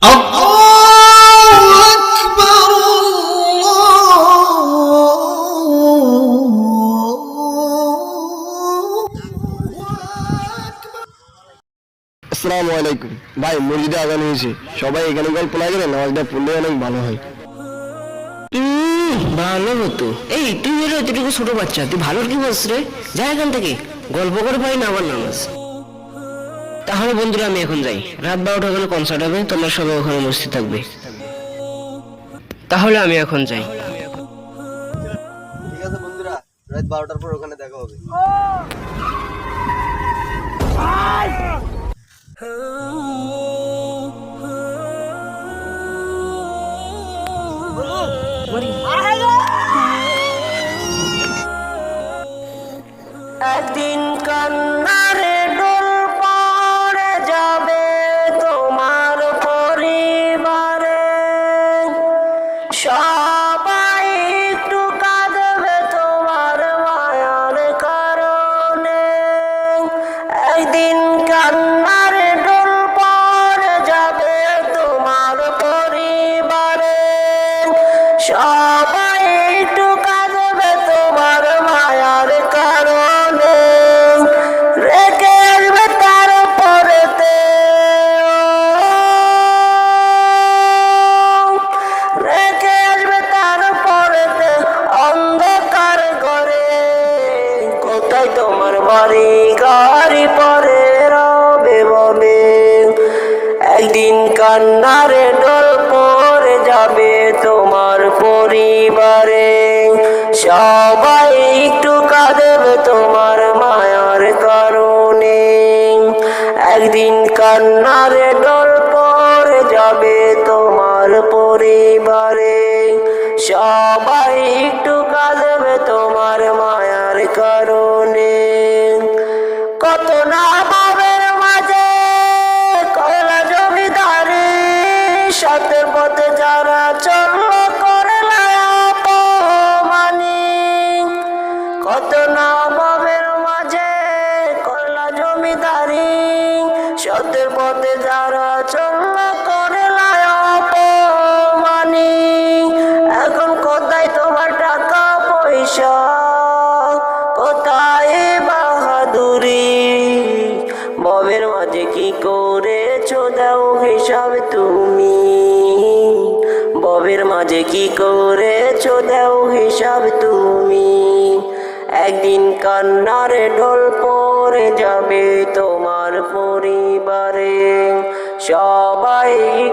আসসালামু আলাইকুম ভাই, মুরগিটা আগান হয়েছে, সবাই এখানে গল্প লাগে না, নামাজটা পড়লে অনেক ভালো হয়। ভালো হতো। এই তুই হলো এতটুকু ছোট বাচ্চা, তুই ভালোর কি বলছিস রে? যা এখান থেকে, গল্প করে পাই না আবার নামাজ। তাহলে বন্ধুরা আমি এখন যাই, রাত 12টা ওখানে কনসার্ট হবে, তোমরা সবাই ওখানে উপস্থিত থাকবে। তাহলে আমি এখন যাই। ঠিক আছে বন্ধুরা, রাত 12টার পর ওখানে দেখা হবে। একদিন কান্নারে ডোল পড়ে যাবে তোমার পরিবারে, সবাই একটু কাঁদবে তোমার মায়ার কারণে। একদিন কান্নারে ডোল পড়ে যাবে তোমার পরিবারে, সবাই একটু কাঁদবে তোমার মায়ার কারণে। রেখে আসবে তার পরেতে, রেখে আসবে তার পরেতে অন্ধকার ঘরে। কোথায় তোমার বাড়ি গাড়ি পরে রবে বলে, একদিন কান্নারে ডোল পড়ে যাবে তোমার পরিবারে, সবাই একটু কাঁদবে তোমার মায়ার কারণে। একদিন কান্নারে ডোল পড়ে যাবে তোমার পরিবারে, সবাই একটু কাঁদবে তোমার মায়ার কারণে। কত না ভাবের মাঝে কয়লা জমিদারি, সতের পথে যারা চলল করে অপমানি। কত না ভাবের মাঝে কয়লা জমিদারি, সতের পথে যারা চলল করে অপমানি। এখন কোথায় তোমার টাকা পয়সা, কোথায় বাহাদুরি? ববের মাঝে কি করেছো দাও হিসাব তুমি, ববের মাঝে কি করেছো দাও হিসাব তুমি। একদিন কান্নারে ঢোল পড়ে যাবে তোমার পরিবারে, সবাই